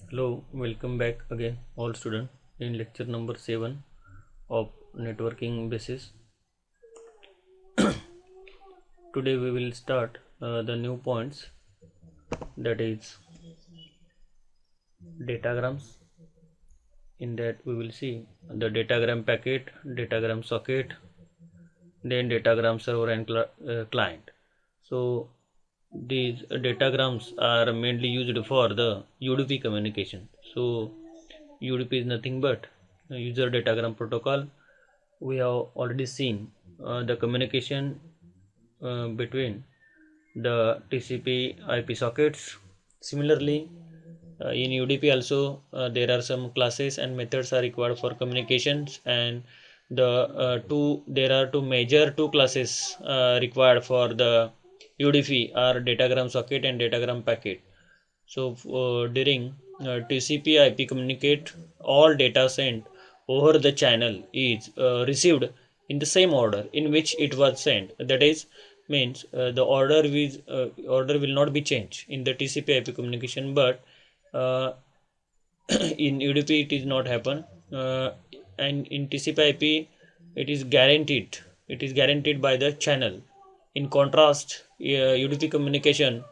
Hello, welcome back again all students in lecture number 7 of networking basis. Today we will start the new points, that is datagrams. In that we will see the datagram packet, datagram socket, then datagram server and client. So these datagrams are mainly used for the UDP communication. So UDP is nothing but user datagram protocol. We have already seen the communication between the TCP IP sockets. Similarly, in UDP also there are some classes and methods are required for communications, and there are two major classes required for the UDP are datagram socket and datagram packet. So during TCP IP communicate, all data sent over the channel is received in the same order in which it was sent. That is means the order will not be changed in the TCP IP communication, but uh, in UDP it is not happen, and in TCP IP it is guaranteed. It is guaranteed by the channel. In contrast, UDP communication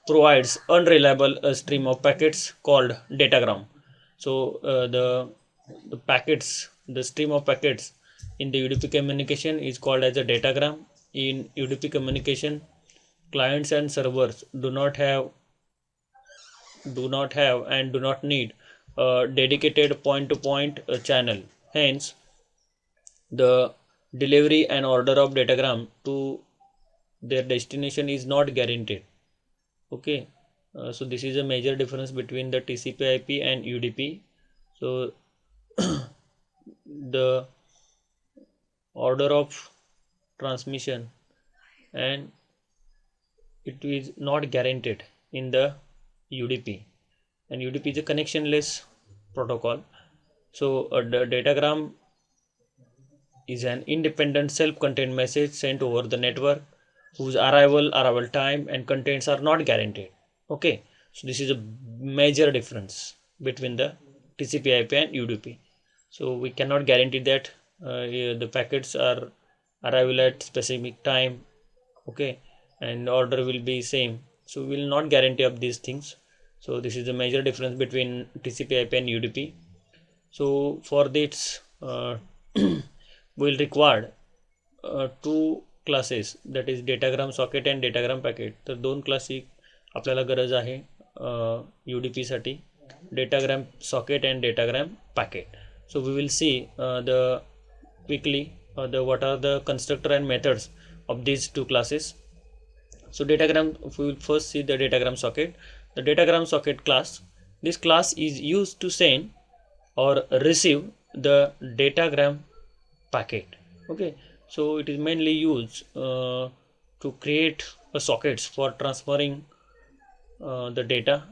provides unreliable stream of packets called datagram. So the packets, the stream of packets in the UDP communication is called as a datagram. In UDP communication, clients and servers do not have and do not need a dedicated point-to-point channel. Hence, the delivery and order of datagram to their destination is not guaranteed. Okay, so this is a major difference between the TCP/IP and UDP. So the order of transmission and it is not guaranteed in the UDP, and UDP is a connectionless protocol. So the datagram is an independent self-contained message sent over the network whose arrival time and contents are not guaranteed. Okay, so this is a major difference between the TCP/IP and UDP. So we cannot guarantee that the packets are arrival at specific time. Okay, and order will be same. So we will not guarantee of these things. So this is the major difference between TCP/IP and UDP. So for this we will require two classes, that is datagram socket and datagram packet. तर दोन class आपल्याला गरज आहे UDP साठी, datagram socket and datagram packet. So we will see the quickly what are the constructor and methods of these two classes. So datagram, we will first see the datagram socket. The datagram socket class, this class is used to send or receive the datagram packet. Okay, so it is mainly used to create sockets for transferring the data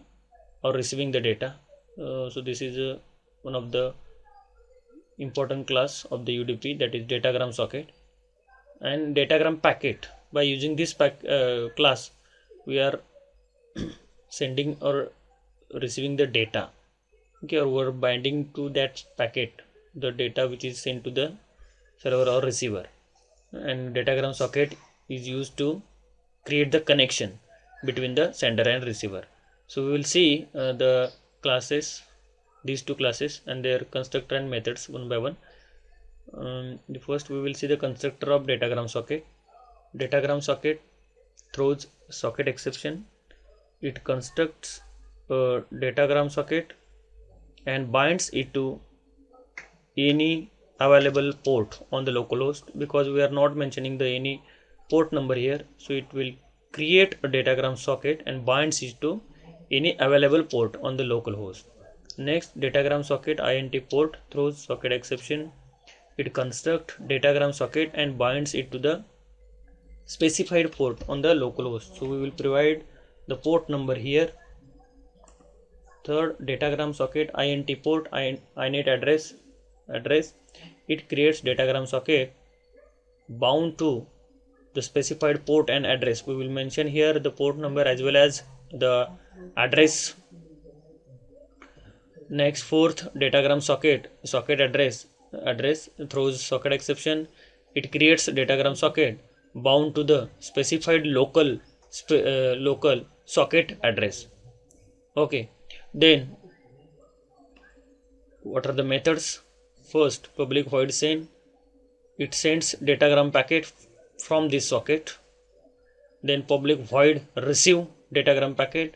or receiving the data. So this is one of the important class of the UDP, that is datagram socket. And datagram packet, by using this class we are sending or receiving the data. Okay, or we are binding to that packet the data which is sent to the server or receiver. And datagram socket is used to create the connection between the sender and receiver. So we will see the classes, these two classes and their constructor and methods one by one. The first we will see the constructor of datagram socket. Datagram socket throws socket exception. It constructs a datagram socket and binds it to any available port on the localhost, because we are not mentioning the any port number here. So it will create a datagram socket and binds it to any available port on the localhost. Next, datagram socket int port throws socket exception. It constructs datagram socket and binds it to the specified port on the localhost. So we will provide the port number here. Third, datagram socket int port init address. It creates datagram socket bound to the specified port and address. We will mention here the port number as well as the address Next, fourth, datagram socket address throws socket exception. It creates datagram socket bound to the specified local socket address. Okay, then what are the methods? First, public void send. It sends datagram packet from this socket. Then public void receive datagram packet.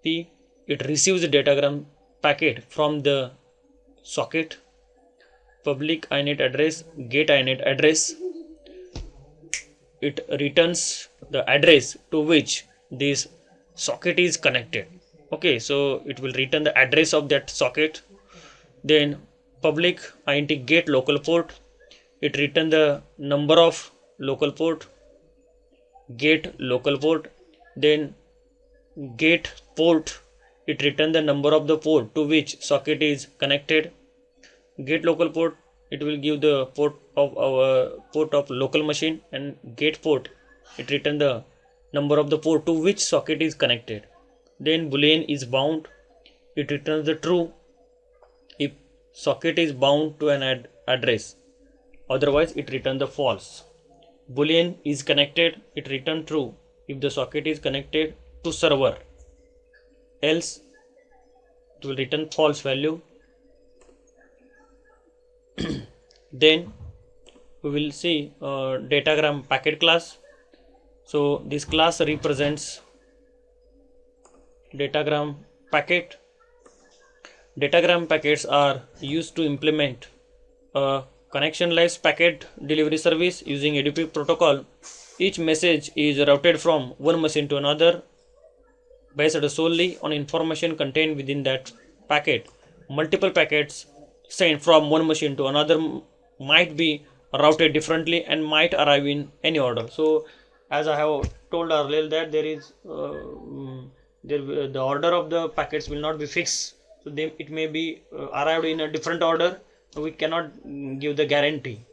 P, it receives the datagram packet from the socket. Public inet address get inet address. It returns the address to which this socket is connected. Okay, so it will return the address of that socket. Then public int get local port. It return the number of local port. Get local port. Then get port, it return the number of the port to which socket is connected. Get local port, it will give the port of our port of local machine, and get port, it return the number of the port to which socket is connected. Then boolean is bound, it returns the true if socket is bound to an address, otherwise it returns the false. Boolean is connected, it return true if the socket is connected to server, else it will return false value. Then we will see datagram packet class. So this class represents datagram packet. Datagram packets are used to implement a connectionless packet delivery service using UDP protocol. Each message is routed from one machine to another based solely on information contained within that packet. Multiple packets sent from one machine to another might be routed differently and might arrive in any order. So as I have told earlier that there is the order of the packets will not be fixed, so it may be arrived in a different order. We cannot give the guarantee.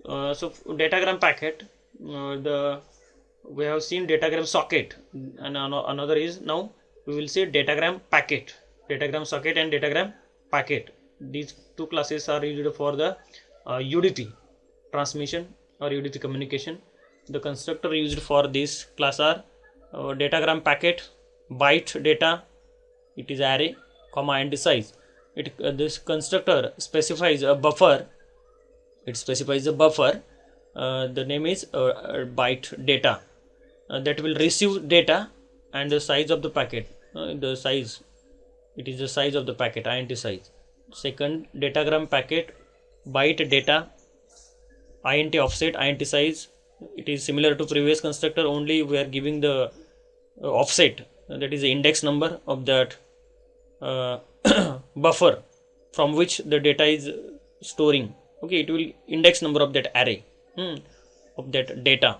So datagram packet, we have seen datagram socket, and another is now we will see datagram packet. Datagram socket and datagram packet, these two classes are used for the UDP transmission or UDP communication. The constructor used for this class are datagram packet, byte data, it is array, comma int size. This constructor specifies a buffer. It specifies a buffer. The name is byte data that will receive data, and the size of the packet. The size, it is the size of the packet, int size. Second, datagram packet, byte data, int offset, int size. It is similar to previous constructor, only we are giving the offset, that is the index number of that buffer from which the data is storing. Okay, it will index number of that array of that data.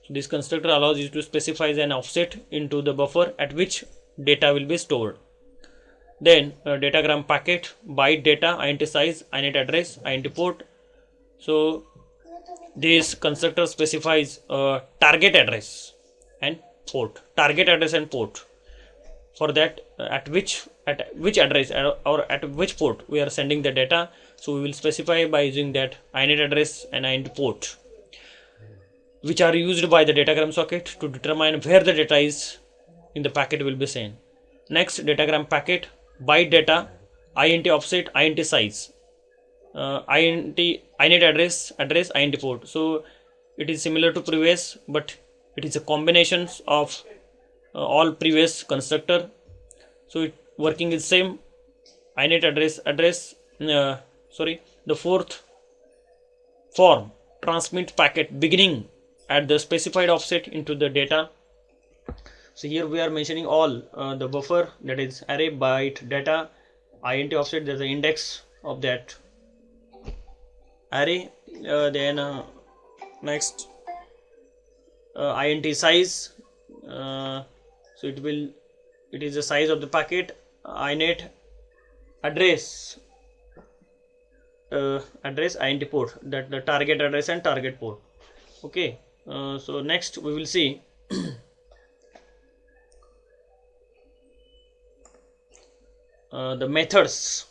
So this constructor allows you to specify an offset into the buffer at which data will be stored. Then datagram packet, byte data, int size, init address, int port. So this constructor specifies target address and port. Target address and port. For that, at which address or at which port we are sending the data. So we will specify by using that init address and int port, which are used by the datagram socket to determine where the data is in the packet will be sent. Next, datagram packet, byte data, int offset, int size, init address, int port. So it is similar to previous, but it is a combination of all previous constructor. So it working is same. Init address, the fourth form, transmit packet beginning at the specified offset into the data. So here we are mentioning all the buffer, that is array, byte data, int offset, there is the index of that array. Then next, int size. So it is the size of the packet. Init address, int port, that the target address and target port. Okay, so next we will see the methods.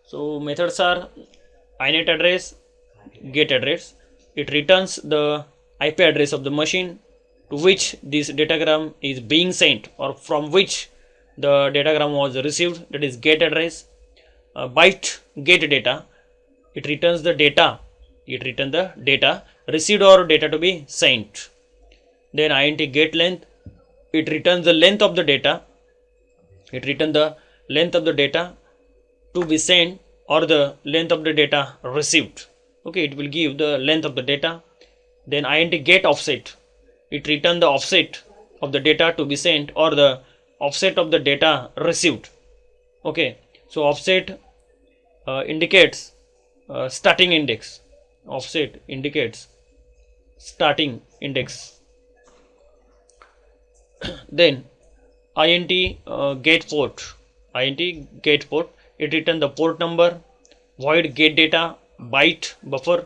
So methods are inet address, get address. It returns the IP address of the machine to which this datagram is being sent, or from which the datagram was received, that is get address. Byte get data, it returns the data, received or data to be sent. Then int get length, it returns the length of the data, to be sent or the length of the data received. Okay, it will give the length of the data. Then int get offset, it returns the offset of the data to be sent or the offset of the data received. Okay, so offset indicates starting index. Offset indicates starting index. Then int get port, it returns the port number. Void get data, byte buffer,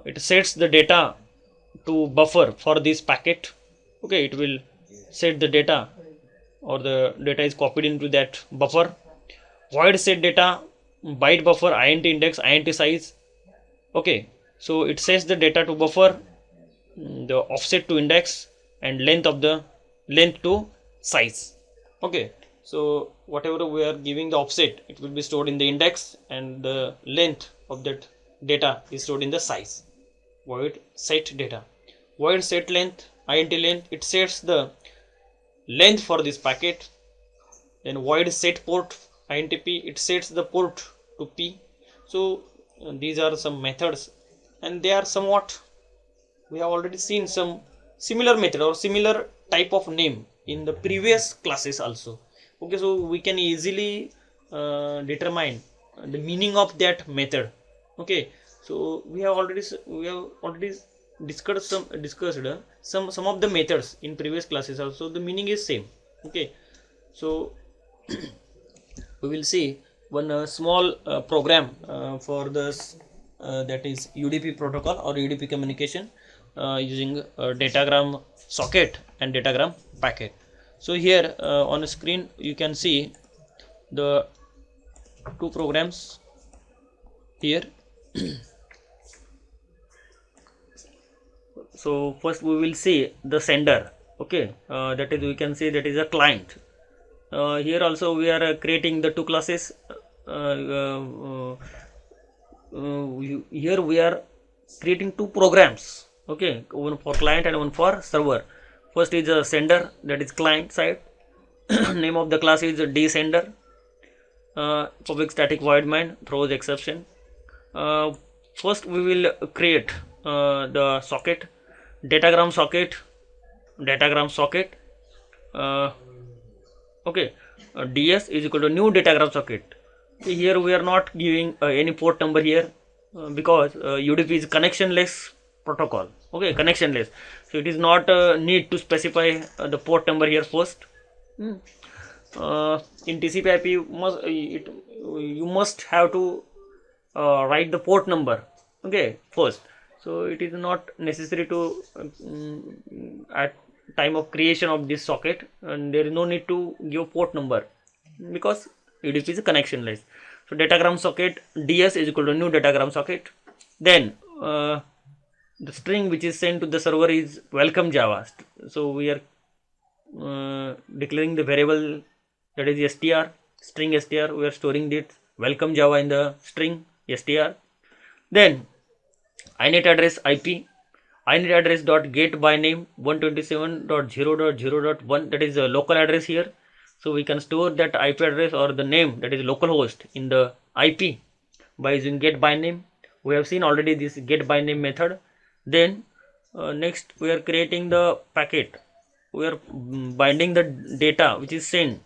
it sets the data to buffer for this packet. Okay, it will set the data, or the data is copied into that buffer. Void set data, byte buffer, int index, int size. Okay, so it sets the data to buffer, the offset to index, and length to size. Okay, so whatever we are giving the offset, it will be stored in the index, and the length of that data is stored in the size. Void set data, void set length, int length, it sets the length for this packet. Then void set port, int p, it sets the port to p. So these are some methods, and they are somewhat, we have already seen some similar method or similar type of name in the previous classes also. Okay, so we can easily determine the meaning of that method. Okay, so we have already discussed some of the methods in previous classes also. The meaning is same. Okay, so we will see one small program for this, that is UDP protocol or UDP communication using Datagram Socket and Datagram Packet. So here on the screen you can see the two programs here. So first we will see the sender. Okay, that is, we can see that is a client. Here also we are creating the two classes. Here we are creating two programs. Okay, one for client and one for server. First is a sender, that is client side. Name of the class is dsender. Public static void main throws exception. First we will create the socket, datagram socket. Okay, ds is equal to new datagram socket. Here we are not giving any port number here, because UDP is connectionless protocol. Okay, connectionless, so it is not need to specify the port number here first. In TCP IP you must have to write the port number, okay, first. So it is not necessary to at time of creation of this socket, and there is no need to give port number because UDP is connectionless. So datagram socket ds is equal to new datagram socket. Then the string which is sent to the server is welcome Java. So we are declaring the variable, that is str, string str. We are storing this welcome Java in the string str. Then inet address IP, inet address dot get by name 127.0.0.1, that is a local address here. So we can store that IP address or the name, that is localhost, in the IP by using get by name. We have seen already this get by name method. Then next we are creating the packet. We are binding the data which is sent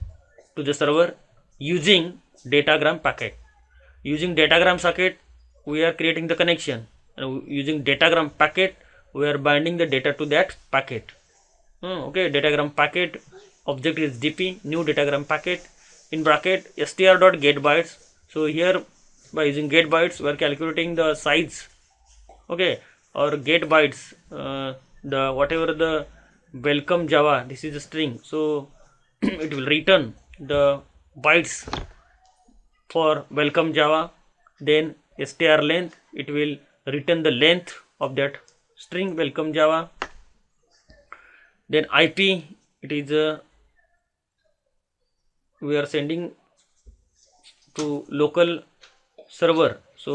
to the server using datagram packet. Using datagram socket we are creating the connection, and using datagram packet we are binding the data to that packet. Okay, datagram packet object is dp new datagram packet in bracket str.getBytes. So here by using getBytes we are calculating the size, okay, or getBytes, the whatever the welcome Java, this is a string, so it will return the bytes for welcome Java. Then str length, it will return the length of that string welcome Java. Then IP, it is we are sending to local server, so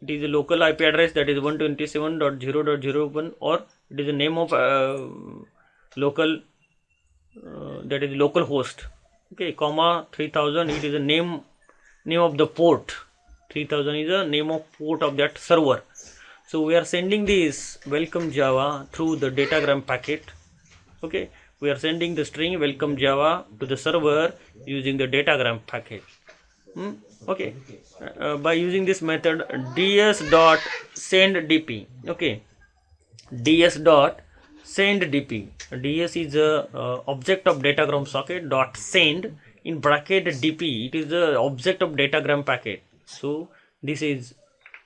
it is a local IP address, that is 127.0.0.1, or it is the name of local that is local host. Okay, comma 3000, it is the name of the port. 3000 is the name of port of that server. So we are sending this welcome Java through the Datagram packet. Okay, we are sending the string welcome Java to the server using the Datagram packet. Okay, by using this method ds.senddp. Okay, ds.senddp. ds is a object of Datagram socket dot send in bracket dp. It is the object of Datagram packet. So this is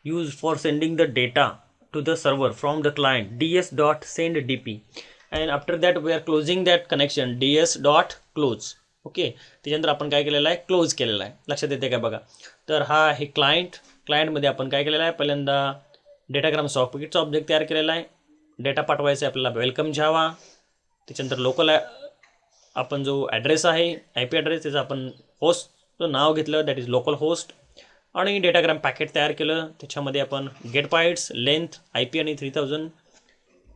used for sending the data to the server from the client, ds.senddp. and after that we are closing that connection, ds.close. Okay, त्याच्यानंतर आपण काय केलेलं आहे, close केलेला आहे. लक्षात येते का बघा. तर हा हे क्लायंटमध्ये आपण काय केलेलं आहे, पहिल्यांदा डेटाग्राम सॉकेटचा ऑब्जेक्ट तयार केलेला आहे. डेटा पाठवायचा आहे आपल्याला वेलकम जावा. त्याच्यानंतर लोकल आपण जो ॲड्रेस आहे IP ॲड्रेस, त्याचं आपण होस्टचं नाव घेतलं, दॅट इज लोकल होस्ट. आणि डेटाग्राम पॅकेट तयार केलं. त्याच्यामध्ये आपण गेट बाइट्स, लेंथ, IP आणि 3000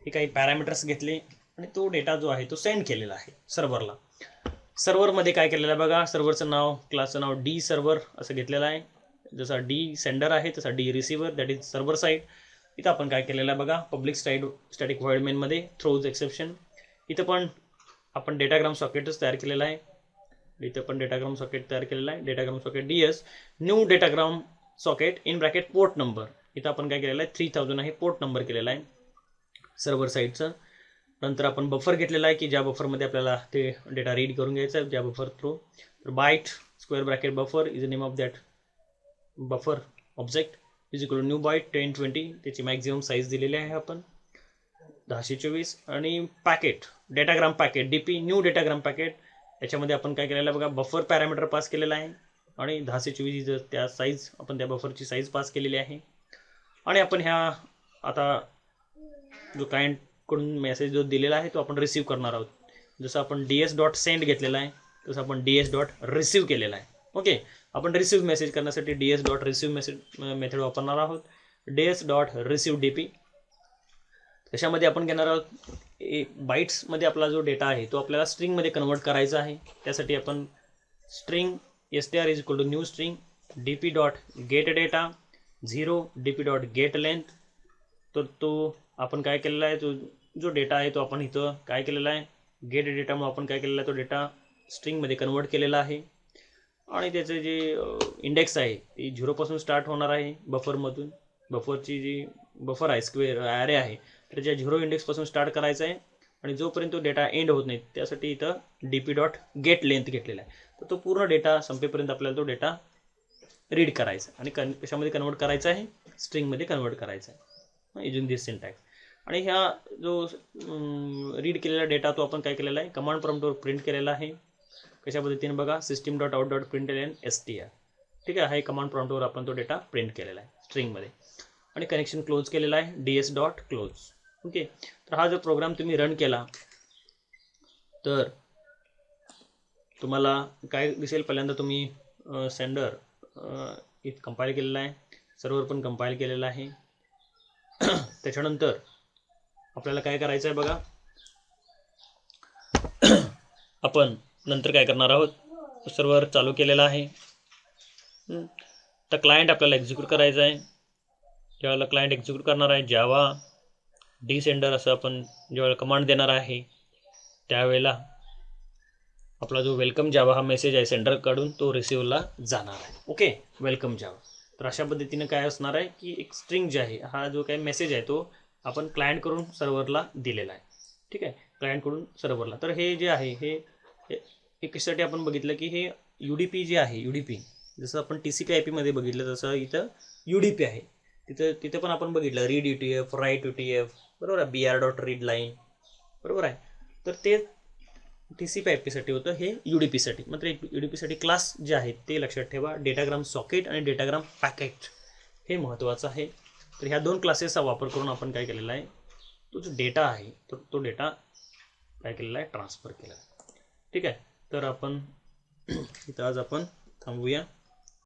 हे काही पॅरामीटर्स घेतले आणि तो डेटा जो आहे तो सेंड केलेला आहे सर्व्हरला. सर्व्हरमध्ये काय केलेलं आहे बघा, सर्व्हरचं नाव, क्लासचं नाव डी सर्व्हर असं घेतलेलं आहे. जसा डी सेंडर आहे तसा the receiver, that is server side. इथं आपण काय केलेलं आहे बघा, पब्लिक स्टॅटिक व्हॉइड मेनमध्ये थ्रोज एक्सेप्शन. इथं पण आपण डेटाग्राम सॉकेटच तयार केलेला आहे. इथं पण डेटाग्राम सॉकेट तयार केलेला आहे. Datagram socket DS new datagram socket in bracket port number. इथं आपण काय केलेलं आहे, 3000 आहे पोर्ट नंबर केलेला आहे सर्व्हर साईडचं. नंतर आपण बफर घेतलेला आहे की ज्या बफरमध्ये आपल्याला ते डेटा रीड करून घ्यायचा आहे, ज्या बफर थ्रू. तर byte square bracket buffer is the name of that buffer object is equal to new byte 1020. त्याची मॅक्झिमम साईज दिलेली आहे आपण 1024. आणि packet datagram packet DP new datagram packet, याच्यामध्ये आपण काय केलेलं आहे बघा, बफर पॅरामीटर पास केलेला आहे आणि 1024 त्या साईज, आपण त्या बफरची साईज पास केलेली आहे. आणि आपण ह्या आता जो क्लायंटकडून मेसेज जो दिलेला आहे तो आपण रिसीव्ह करणार आहोत. जसं आपण ds.send घेतलेला आहे तसं आपण ds.receive केलेला आहे. ओके, आपण रिसीव्ह मेसेज करण्यासाठी ds.receive मेसेज मेथड वापरणार आहोत. ds.receive.dp. त्याच्यामध्ये आपण घेणार आहोत बाईट्समध्ये आपला जो डेटा आहे तो आपल्याला स्ट्रिंगमध्ये कन्वर्ट करायचा आहे. त्यासाठी आपण string str is equal to new string dp.getData 0 dp.getLength. तर तो आपण काय केलेला आहे, तो जो डेटा आहे तो आपण इथं काय केलेला आहे, गेट डेटामुळे आपण काय केलेला आहे, तो डेटा स्ट्रिंगमध्ये कन्वर्ट केलेला आहे. आणि त्याचं जे इंडेक्स आहे ती 0 पासून स्टार्ट होणार आहे बफरमधून. बफरची जी बफर आहे स्क्वेअर ॲरे आहे त्याच्या 0 इंडेक्सपासून स्टार्ट करायचं आहे आणि जोपर्यंत तो डेटा एंड होत नाही त्यासाठी इथं dp.getLength घेतलेला आहे. तर तो पूर्ण डेटा संपेपर्यंत आपल्याला तो डेटा रीड करायचा आणि कशामध्ये कन्वर्ट करायचा आहे, स्ट्रिंगमध्ये कन्वर्ट करायचा आहे युजिंग दिस सिंटॅक्स. आणि ह्या जो रीड केलेला डेटा तो आपण काय केलेला आहे, कमांड प्रॉम्प्टवर प्रिंट केलेला आहे. कशा पद्धतीने बघा, system.out.println str. ठीक आहे, हा कमांड प्रॉम्प्टवर आपण तो डेटा प्रिंट केलेला आहे स्ट्रिंगमध्ये. आणि कनेक्शन क्लोज केलेला आहे ds.close. ओके, तर हा जो प्रोग्राम तुम्ही रन केला तर तुम्हाला काय दिसेल, पहिल्यांदा तुम्ही सेंडर इथं कंपाईल केलेला आहे, सर्व्हर पण कंपाईल केलेला आहे. त्याच्यानंतर आपल्याला काय करायचं आहे बघा, आपण नंतर काय करणार आहोत, सर्व्हर चालू केलेला आहे. तर क्लायंट आपल्याला एक्झिक्यूट करायचं आहे. ज्यावेळेला क्लायंट एक्झिक्यूट करणार आहे जावा डी सेंडर असं आपण ज्यावेळेला कमांड देणार आहे त्यावेळेला आपला जो वेलकम जावा हा मेसेज आहे सेंडरकडून तो रिसिव्हला जाणार आहे. ओके, वेलकम जावा. तर अशा पद्धतीने काय असणार आहे की एक स्ट्रिंग जे आहे, हा जो काही मेसेज आहे तो आपण क्लायंटकडून सर्व्हरला दिलेला आहे. ठीक आहे, क्लायंटकडून सर्व्हरला. तर हे जे आहे हे कशासाठी आपण बघितलं की हे UDP जे आहे, UDP जसं आपण TCP IP मध्ये बघितलं तसं इथं UDP आहे. तिथे पण आपण बघितलं रीड UTF, राईट UTF, बरोबर आहे, BR.readLine, बरोबर आहे. तर ते TCP/IP साठी होतं, हे UDP साठी. मात्र UDP साठी क्लास जे आहेत ते लक्षात ठेवा, डेटाग्राम सॉकेट आणि डेटाग्राम पॅकेट हे महत्त्वाचं आहे. तर ह्या दोन क्लासेसचा वापर करून आपण काय केलेला आहे, तो जो डेटा आहे तर तो डेटा काय केलेला आहे, ट्रान्सफर केला आहे. ठीक आहे. तर आपण इथं आज आपण थांबूया.